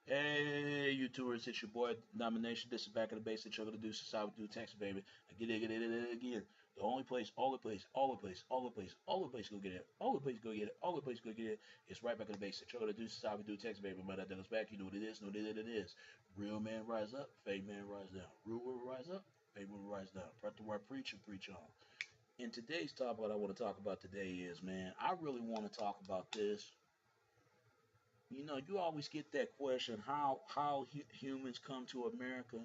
Hey, YouTubers, it's your boy Nomination. This is back in the base that you're gonna do since I would do Texas, baby. I get it again. The only place, all the place, all the place, all the place, all the place go get it, all the place go get it, all the place go get it. It's right back in the base that you're gonna do since I would do Texas, baby. But that goes back, you know what it is, know what it is. Real man rise up, fake man rise down. Real will rise up, fake will rise down. Prep the word preach and preach on. In today's topic, what I want to talk about today is, man, I really want to talk about this. You always get that question: how humans come to America,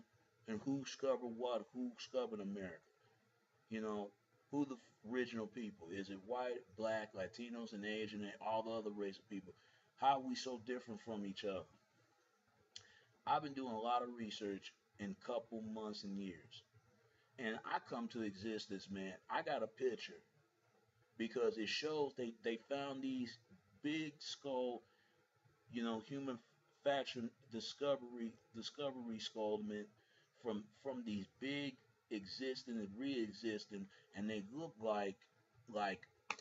and who discovered what? Who discovered America? You know, who the original people? Is it white, black, Latinos, and Asian, and all the other race of people? How are we so different from each other? I've been doing a lot of research in a couple months and years, and I come to existence, man. I got a picture because it shows they found these big skull, human faction discovery skullmen from these big existing and re-existing, and they look like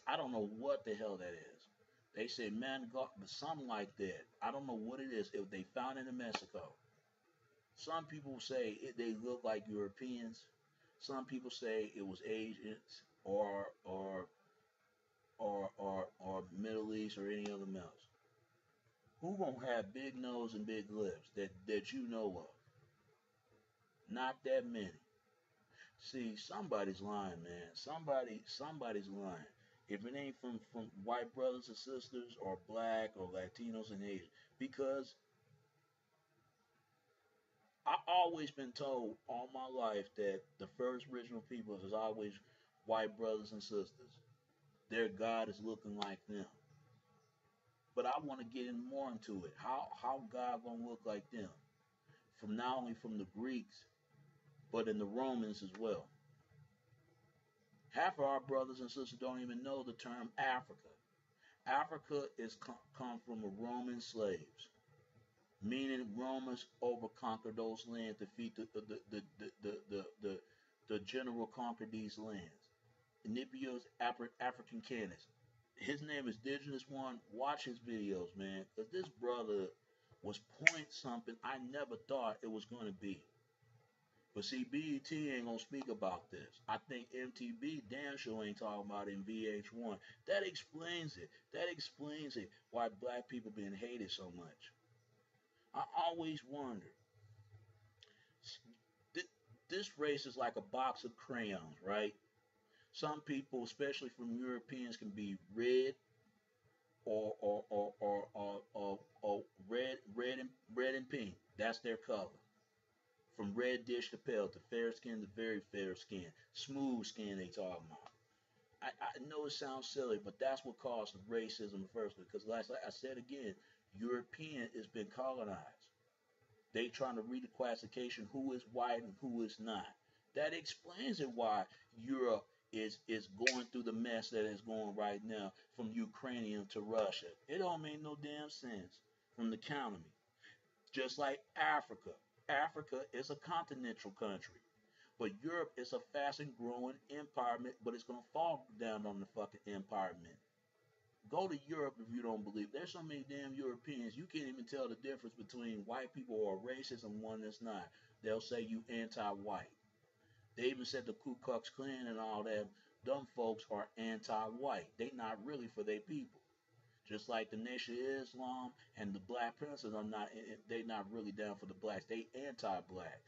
I don't know what the hell that is. They say man got something like that. I don't know what it is. If they found it in Mexico. Some people say they look like Europeans. Some people say it was Asians or Middle East or any other else. Who gonna have big nose and big lips that you know of? Not that many. See, somebody's lying, man. Somebody's lying. If it ain't from white brothers and sisters or black or Latinos and Asian, because I always been told all my life that the first original people is always white brothers and sisters. Their God is looking like them. But I want to get in more into it. How God gonna look like them? From not only from the Greeks, but in the Romans as well. Half of our brothers and sisters don't even know the term Africa. Africa is come from Roman slaves, meaning Romans overconquered those lands, defeat the general conquered these lands. Nipio's African Canis. His name is Indigenous One. Watch his videos, man, because this brother was point something I never thought it was going to be. But see, BET ain't gonna speak about this. I think MTV damn sure ain't talking about it in VH1. That explains it. That explains it. Why black people being hated so much. I always wondered. This race is like a box of crayons, right? Some people, especially from Europeans, can be red or red and pink. That's their color. From red dish to pale to fair skin to very fair skin, smooth skin they talking about. I know it sounds silly, but that's what caused the racism first. Because like I said again, European has been colonized. They trying to read the classification who is white and who is not. That explains it why Europe is going through the mess that is going right now from Ukraine to Russia. It don't make no damn sense from the economy. Just like Africa. Africa is a continental country. But Europe is a fast and growing empowerment, but it's gonna fall down on the fucking empowerment. Go to Europe if you don't believe. There's so many damn Europeans, you can't even tell the difference between white people who are racist and one that's not. They'll say you anti-white. They even said the Ku Klux Klan and all that. Dumb folks are anti-white. They not really for their people. Just like the Nation of Islam and the Black Panthers are not. They not really down for the blacks. They anti-black,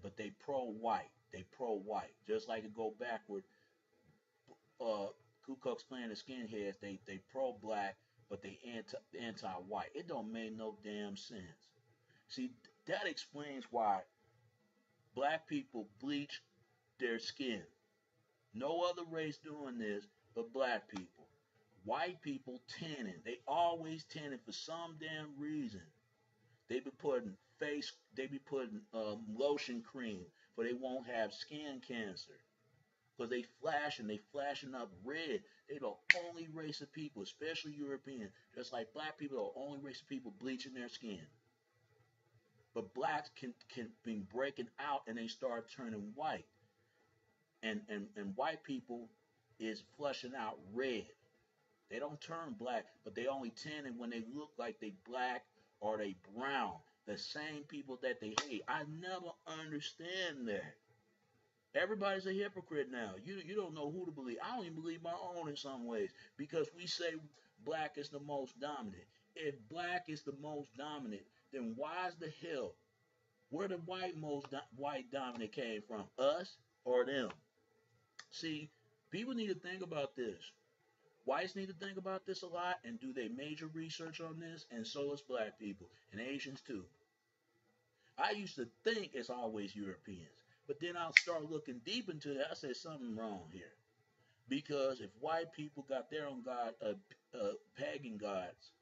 but they pro-white. They pro-white. Just like it go backward. Uh, Ku Klux Klan and skinheads. They pro-black, but they anti-white. It don't make no damn sense. See, that explains why black people bleach their skin. No other race doing this but black people. White people tanning. They always tanning for some damn reason. They be putting lotion cream for they won't have skin cancer. Because they flashing up red. They the only race of people, especially European, just like black people are the only race of people bleaching their skin. But blacks can be breaking out and they start turning white. And white people is flushing out red. They don't turn black, but they only tan it when they look like they black Are they brown? The same people that they hate. I never understand that. Everybody's a hypocrite now. You don't know who to believe. I don't even believe my own in some ways because we say black is the most dominant. If black is the most dominant, then why is the hell where the white dominant came from? Us or them? See, people need to think about this. Whites need to think about this a lot and do their major research on this, and so does black people and Asians too. I used to think it's always Europeans, but then I'll start looking deep into it. I said something wrong here because if white people got their own pagan gods,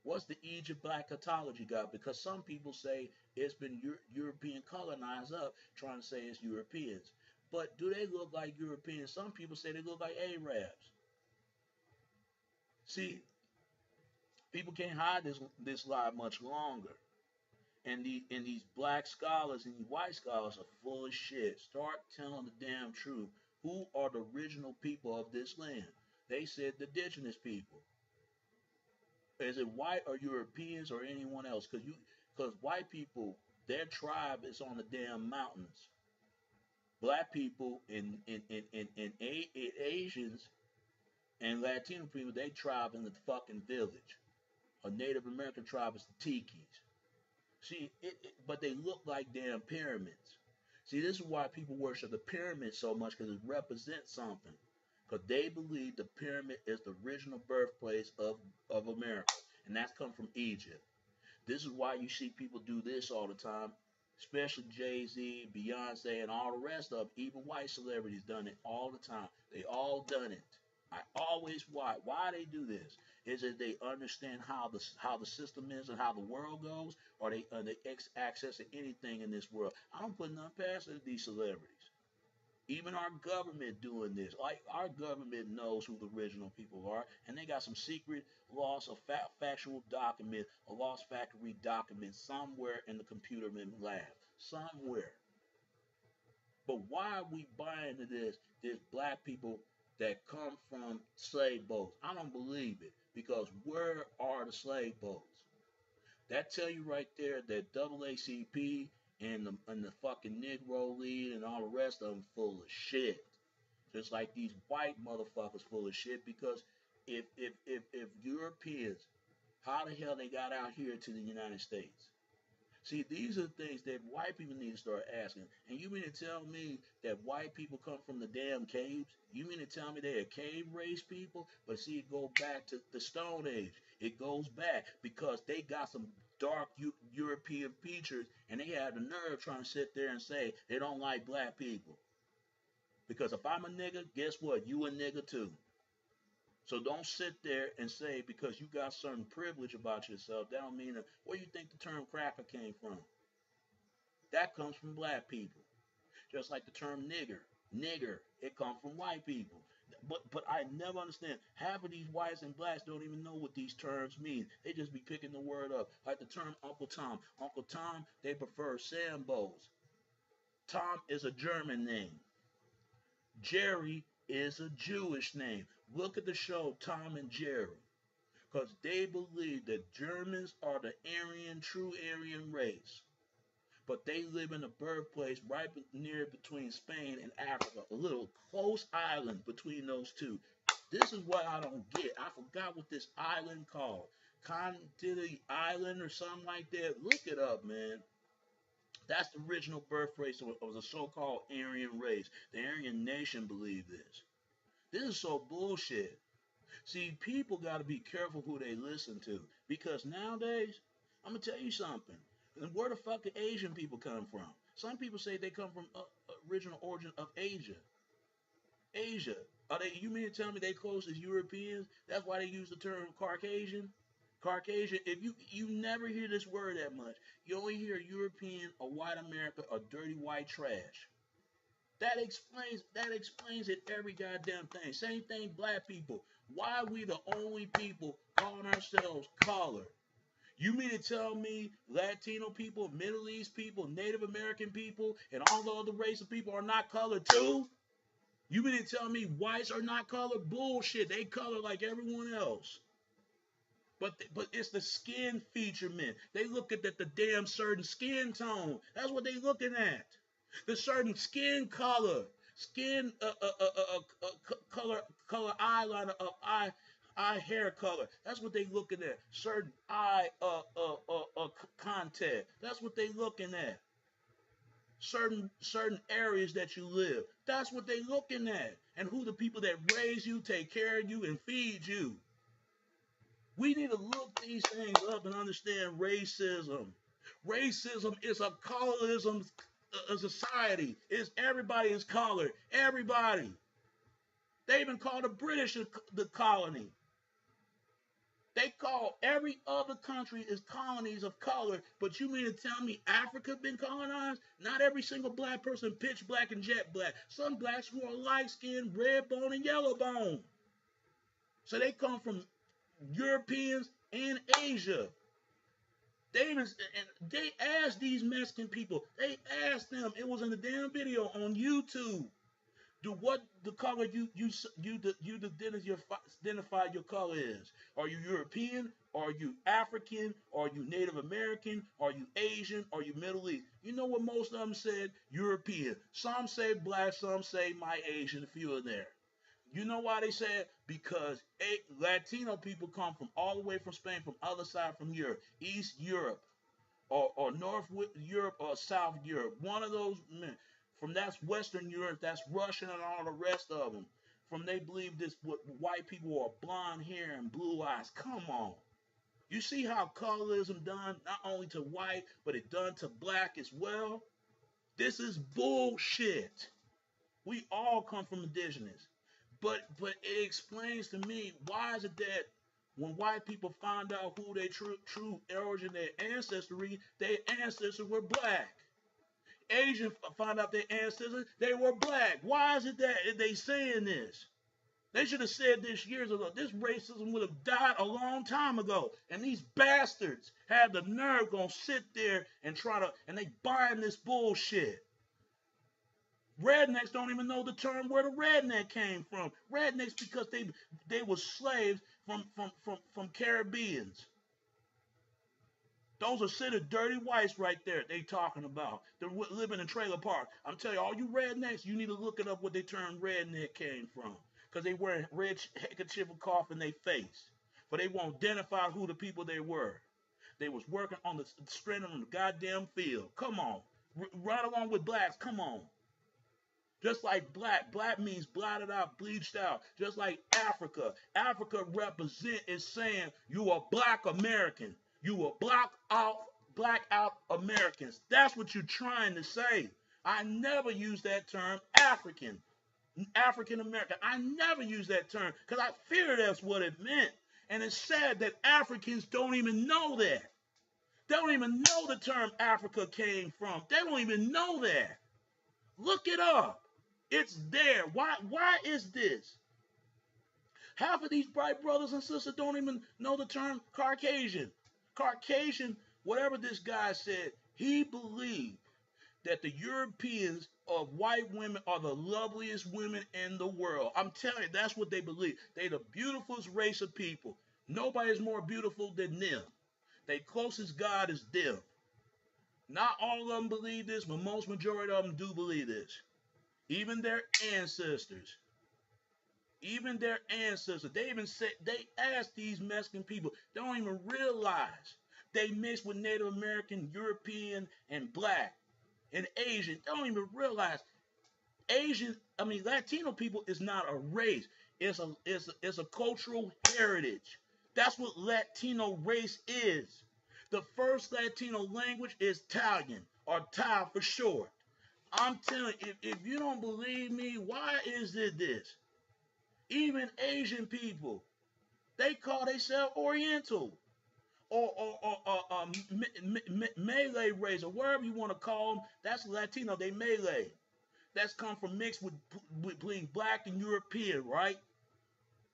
what's the Egypt black Cathology got? Because some people say it's been European colonized up, trying to say it's Europeans. But do they look like Europeans? Some people say they look like Arabs. See, people can't hide this lie much longer. And these black scholars and these white scholars are full of shit. Start telling the damn truth. Who are the original people of this land? They said the indigenous people. Is it white or Europeans or anyone else? Because white people, their tribe is on the damn mountains. Black people and Asians and Latino people, they tribe in the fucking village. A Native American tribe is the Tikis. See, but they look like damn pyramids. See, this is why people worship the pyramid so much because it represents something. Because they believe the pyramid is the original birthplace of America, and that's come from Egypt. This is why you see people do this all the time, especially Jay-Z, Beyonce, and all the rest of them. Even white celebrities done it all the time. They all done it. I always why they do this is that they understand how the system is and how the world goes, or they access to anything in this world. I don't put nothing past these celebrities. Even our government doing this. Like our government knows who the original people are, and they got some secret lost or factual document, a lost factory document somewhere in the computer lab, somewhere. But why are we buying into this? There's black people that come from slave boats. I don't believe it because where are the slave boats? That tell you right there that AACP and the fucking Negro League and all the rest of them full of shit. Just like these white motherfuckers full of shit because if Europeans, how the hell they got out here to the United States? See, these are things that white people need to start asking. And you mean to tell me that white people come from the damn caves? You mean to tell me they're cave race people? But see, it goes back to the Stone Age. It goes back because they got some dark European features and they have the nerve trying to sit there and say they don't like black people. Because if I'm a nigga, guess what? You a nigga too. So don't sit there and say because you got certain privilege about yourself, that don't mean that. Where do you think the term cracker came from? That comes from black people. Just like the term nigger. Nigger, it comes from white people. But I never understand. Half of these whites and blacks don't even know what these terms mean. They just be picking the word up. Like the term Uncle Tom. Uncle Tom, they prefer Sambos. Tom is a German name. Jerry is a Jewish name. Look at the show Tom and Jerry. Because they believe that Germans are the true Aryan race. But they live in a birthplace right near between Spain and Africa, a little close island between those two. This is what I don't get. I forgot what this island called. Condili Island or something like that. Look it up, man. That's the original birthplace of the so-called Aryan race. The Aryan nation believed this. This is so bullshit. See, people got to be careful who they listen to because nowadays, I'm gonna tell you something. Where the fuck do Asian people come from? Some people say they come from original origin of Asia. Asia. Are they? You mean to tell me they close as Europeans? That's why they use the term Caucasian. Caucasian. If you never hear this word that much, you only hear European or white America or dirty white trash. That explains it every goddamn thing. Same thing, black people. Why are we the only people calling ourselves colored? You mean to tell me Latino people, Middle East people, Native American people, and all the other race of people are not colored too? You mean to tell me whites are not colored? Bullshit. They color like everyone else. But it's the skin feature, man. They look at the damn certain skin tone. That's what they looking at. The certain skin color, skin color, eyeliner of eye hair color. That's what they looking at. Certain eye contact. That's what they looking at. Certain areas that you live. That's what they looking at. And who the people that raise you, take care of you, and feed you. We need to look these things up and understand racism. Racism is a colorism a society. It's everybody is colored. Everybody. They even call the British the colony. They call every other country is colonies of color, but you mean to tell me Africa been colonized? Not every single black person pitch black and jet black. Some blacks who are light skinned, red bone, and yellow bone. So they come from Europeans and Asia. They even and they asked these Mexican people. They asked them. It was in the damn video on YouTube. Do what the color you identify your color is? Are you European? Are you African? Are you Native American? Are you Asian? Are you Middle East? You know what most of them said? European. Some say black. Some say my Asian. A few are there. You know why they said? Because Latino people come from all the way from Spain, from other side from Europe, East Europe, or North Europe or South Europe. One of those men. From that's Western Europe, that's Russian and all the rest of them. From they believe this what white people are blonde hair and blue eyes. Come on. You see how colorism done not only to white, but it done to black as well? This is bullshit. We all come from indigenous. But it explains to me why is it that when white people find out who their true origin, their ancestors were black. Asian find out their ancestors, they were black. Why is it that they saying this? They should have said this years ago. This racism would have died a long time ago. And these bastards had the nerve gonna sit there and and they buying this bullshit. Rednecks don't even know the term where the redneck came from. Rednecks because they were slaves from Caribbeans. Those are city dirty whites right there they talking about. They're living in trailer park. I'm telling you, all you rednecks, you need to look it up what they term redneck came from. Because they wearing red handkerchief and cough in their face. But they won't identify who the people they were. They was working on the strand on the goddamn field. Come on. Right along with blacks. Come on. Just like black means blotted out, bleached out. Just like Africa represent is saying you are black American. You are black out Americans. That's what you're trying to say. I never use that term African American. I never use that term because I fear that's what it meant. And it's sad that Africans don't even know that. They don't even know the term Africa came from. They don't even know that. Look it up. It's there. Why is this? Half of these bright brothers and sisters don't even know the term Caucasian. Caucasian, whatever this guy said, he believed that the Europeans of white women are the loveliest women in the world. I'm telling you, that's what they believe. They the beautifulest race of people. Nobody's more beautiful than them. Their closest God is them. Not all of them believe this, but most majority of them do believe this. Even their ancestors. Even their ancestors. They even said they asked these Mexican people. They don't even realize they mixed with Native American, European, and black and Asian. They don't even realize Latino people is not a race. It's a cultural heritage. That's what Latino race is. The first Latino language is Italian, or Tal for short. I'm telling you, if you don't believe me, why is it this? Even Asian people, they call themselves Oriental or Malay race or wherever you want to call them. That's Latino. They Malay. That's come from mixed with between black and European, right?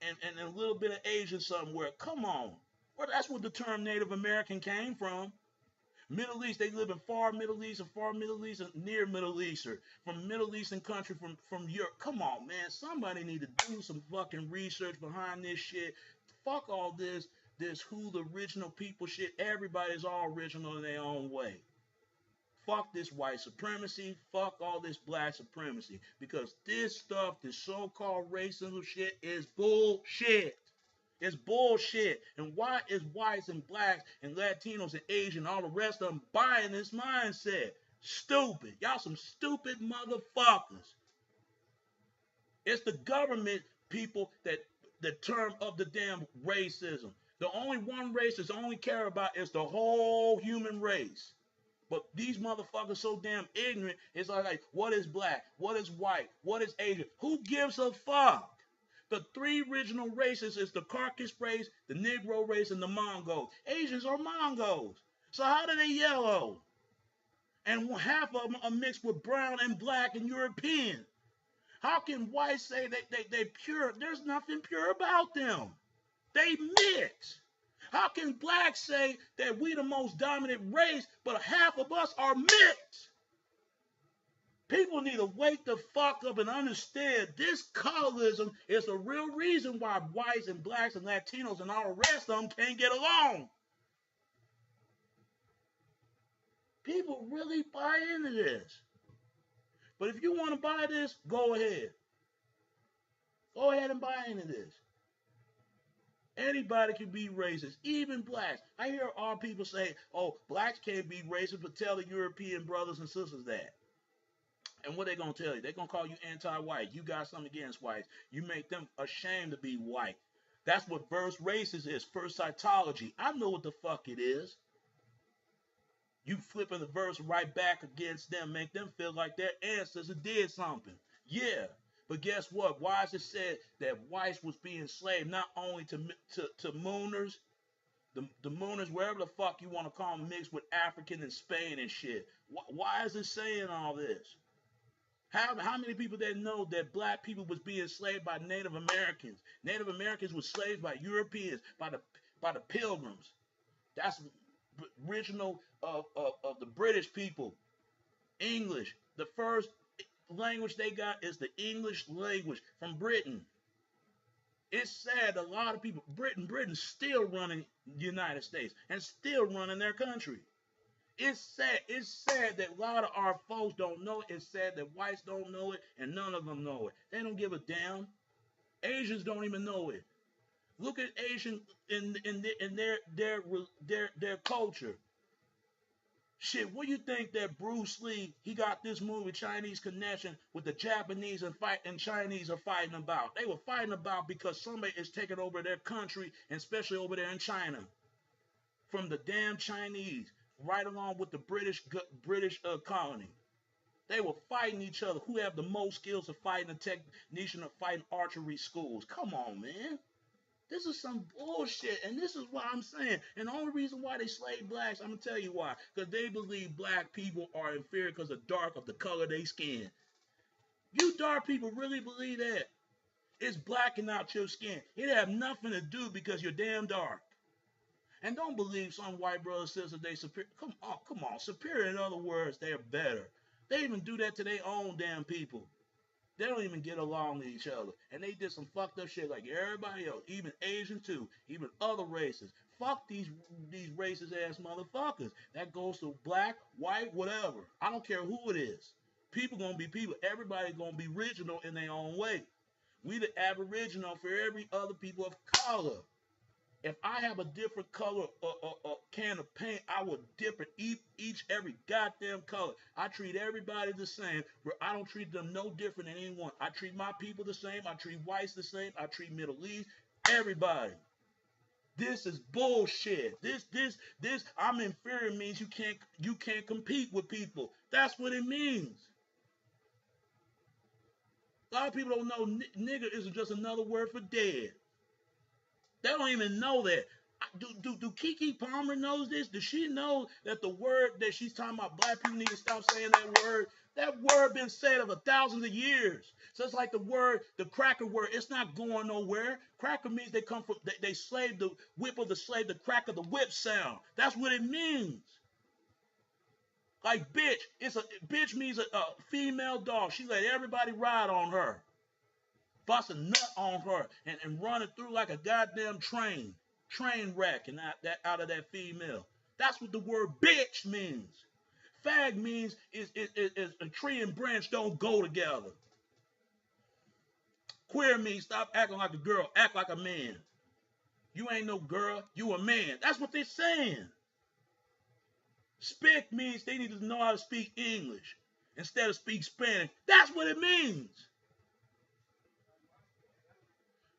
And a little bit of Asian somewhere. Come on. Well, that's what the term Native American came from. Middle East, they live in far Middle East and near Middle East or from Middle Eastern country from Europe. Come on, man. Somebody need to do some fucking research behind this shit. Fuck all this. this who the original people shit. Everybody's all original in their own way. Fuck this white supremacy. Fuck all this black supremacy. Because this stuff, this so-called racism shit, is bullshit. It's bullshit. And why is whites and blacks and Latinos and Asian and all the rest of them buying this mindset? Stupid. Y'all some stupid motherfuckers. It's the government people that the term of the damn racism. The only one race that's only care about is the whole human race. But these motherfuckers so damn ignorant. It's like, what is black? What is white? What is Asian? Who gives a fuck? The three original races is the Caucasus race, the Negro race, and the Mongols. Asians are Mongols. So how do they yellow? And half of them are mixed with brown and black and European. How can whites say they pure? There's nothing pure about them. They mix. How can blacks say that we the most dominant race, but half of us are mixed? People need to wake the fuck up and understand this colorism is the real reason why whites and blacks and Latinos and all the rest of them can't get along. People really buy into this. But if you want to buy this, go ahead. Go ahead and buy into this. Anybody can be racist, even blacks. I hear all people say, oh, blacks can't be racist, but tell the European brothers and sisters that. And what they gonna tell you? They gonna call you anti-white. You got something against whites. You make them ashamed to be white. That's what first racist is, first cytology. I know what the fuck it is. You flipping the verse right back against them, make them feel like their ancestors did something. Yeah. But guess what? Why is it said that whites was being enslaved not only to Mooners, the Mooners, wherever the fuck you want to call them, mixed with African and Spain and shit. Why is it saying all this? How many people that know that black people was being enslaved by Native Americans? Native Americans were slaves by Europeans, by the Pilgrims. That's original of the British people. English. The first language they got is the English language from Britain. It's sad a lot of people, Britain's still running the United States and still running their country. It's sad that a lot of our folks don't know it. It's sad that whites don't know it and none of them know it. They don't give a damn. Asians don't even know it. Look at Asian in their culture. Shit, what do you think that Bruce Lee, he got this movie Chinese Connection with the Japanese and Chinese are fighting about? They were fighting about because somebody is taking over their country, and especially over there in China, from the damn Chinese, right along with the British colony. They were fighting each other. Who have the most skills of fighting, the technician of fighting archery schools? Come on, man. This is some bullshit, and this is what I'm saying. And the only reason why they slave blacks, I'm gonna tell you why. Because they believe black people are inferior because of the color of their skin. You dark people really believe that? It's blacking out your skin. It have nothing to do because you're damn dark. And don't believe some white brothers sisters they superior. Come on. Superior, in other words, they're better. They even do that to their own damn people. They don't even get along with each other. And they did some fucked up shit like everybody else, even Asian too, even other races. Fuck these racist ass motherfuckers. That goes to black, white, whatever. I don't care who it is. People gonna be people. Everybody gonna be original in their own way. We the aboriginal for every other people of color. If I have a different color can of paint, I will dip it every goddamn color. I treat everybody the same. I don't treat them no different than anyone. I treat my people the same. I treat whites the same. I treat Middle East, everybody. This is bullshit. This I'm inferior means you can't compete with people. That's what it means. A lot of people don't know nigger is just another word for dead. They don't even know that. Do Kiki Palmer knows this? Does she know that the word that she's talking about, black people need to stop saying that word? That word been said over thousands of years. So it's like the cracker word, it's not going nowhere. Cracker means they come from, they slave the whip of the slave, the crack of the whip sound. That's what it means. Like bitch, bitch means a female dog. She let everybody ride on her. Bust a nut on her and run it through like a goddamn train. Train wreck and out of that female. That's what the word bitch means. Fag means is a tree and branch don't go together. Queer means stop acting like a girl, act like a man. You ain't no girl, you a man. That's what they're saying. Spick means they need to know how to speak English instead of speak Spanish. That's what it means.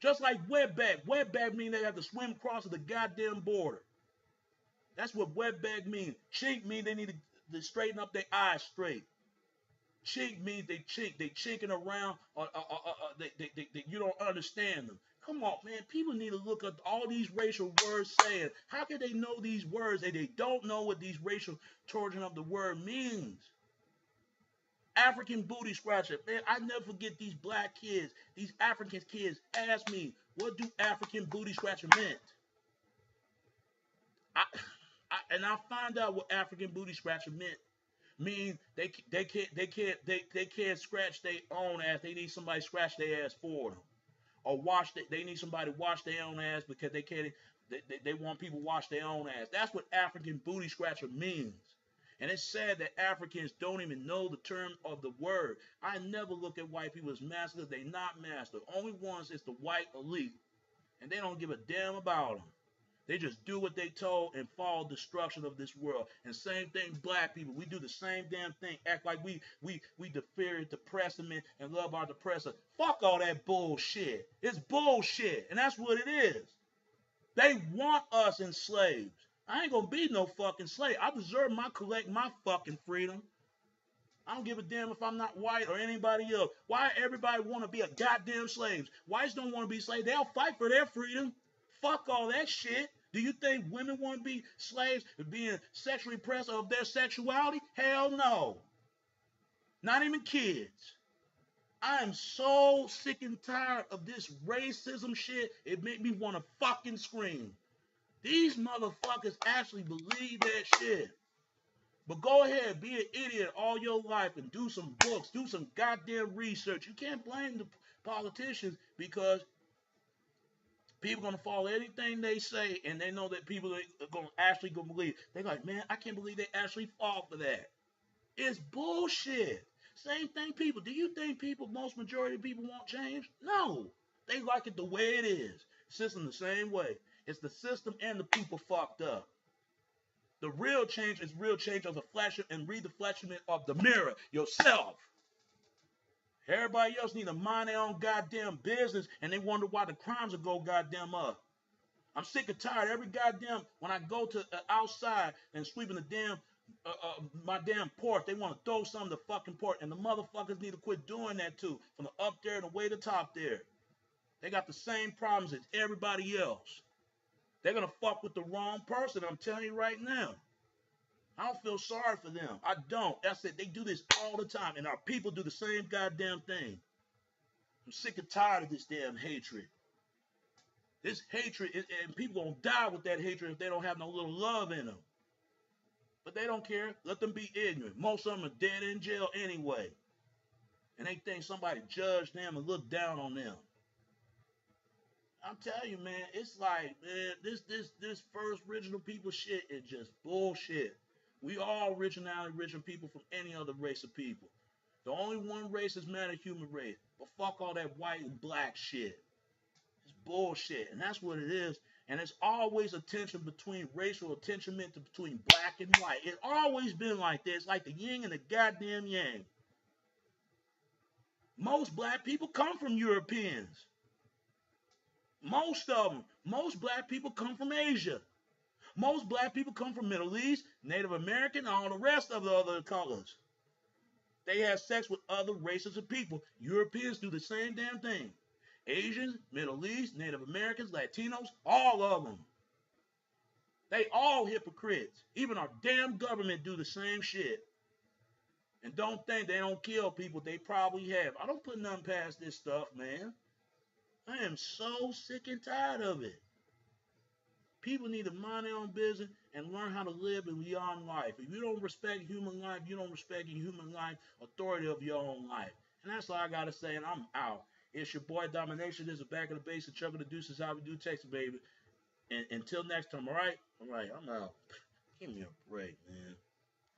Just like wetback. Wetback means they have to swim across the goddamn border. That's what wetback means. Chink means they need to straighten up their eyes straight. Chink means they chink. They chinking around you don't understand them. Come on, man. People need to look at all these racial words saying. How can they know these words and they don't know what these racial torsion of the word means? African booty scratcher. Man, I never forget these black kids, these African kids ask me, what do African booty scratcher meant? And I find out what African booty scratcher meant. Mean they can't scratch their own ass. They need somebody to scratch their ass for them, or they need somebody to wash their own ass because they can't. They want people to wash their own ass. That's what African booty scratcher means. And it's sad that Africans don't even know the term of the word. I never look at white people as masters. They not masters. Only ones is the white elite, and they don't give a damn about them. They just do what they told and follow destruction of this world. And same thing, black people. We do the same damn thing. Act like we defear depressment and love our depressor. Fuck all that bullshit. It's bullshit. And that's what it is. They want us enslaved. I ain't gonna be no fucking slave. I deserve my fucking freedom. I don't give a damn if I'm not white or anybody else. Why everybody want to be a goddamn slaves? Whites don't want to be slaves. They'll fight for their freedom. Fuck all that shit. Do you think women want to be slaves, being sexually oppressed of their sexuality? Hell no. Not even kids. I am so sick and tired of this racism shit. It made me want to fucking scream. These motherfuckers actually believe that shit. But go ahead, be an idiot all your life and do some books, do some goddamn research. You can't blame the politicians because people are gonna follow anything they say, and they know that people are gonna actually go believe. They're like, man, I can't believe they actually fall for that. It's bullshit. Same thing, people. Do you think most majority of people want change? No. They like it the way it is. System the same way. It's the system and the people fucked up. The real change is real change of the flash and redeflection of the mirror, yourself. Everybody else need to mind their own goddamn business, and they wonder why the crimes will go goddamn up. I'm sick and tired. Every goddamn when I go to outside and sweeping the damn my damn porch, they want to throw something to fucking porch, and the motherfuckers need to quit doing that too. From the up there and the way to top there, they got the same problems as everybody else. They're gonna fuck with the wrong person. I'm telling you right now. I don't feel sorry for them. I don't. That's it. They do this all the time, and our people do the same goddamn thing. I'm sick and tired of this damn hatred. This hatred, and people gonna die with that hatred if they don't have no little love in them. But they don't care. Let them be ignorant. Most of them are dead in jail anyway. And they think somebody judged them and looked down on them. I'm telling you, man, it's like, man, this first original people shit is just bullshit. We all original people from any other race of people. The only one race is man, a human race. But fuck all that white and black shit. It's bullshit. And that's what it is. And it's always a tension between racial attentionment between black and white. It's always been like this. It's like the yin and the goddamn yang. Most black people come from Europeans. Most of them. Most black people come from Asia. Most black people come from Middle East, Native American, and all the rest of the other colors. They have sex with other races of people. Europeans do the same damn thing. Asians, Middle East, Native Americans, Latinos, all of them. They all hypocrites. Even our damn government do the same shit. And don't think they don't kill people. They probably have. I don't put nothing past this stuff, man. I am so sick and tired of it. People need to mind their own business and learn how to live in your own life. If you don't respect human life, you don't respect your human life authority of your own life. And that's all I got to say, and I'm out. It's your boy Domination. This is Back of the Base, and Chuck of the Deuces. How we do, Texas, baby. And until next time, all right? All right, I'm out. Give me a break.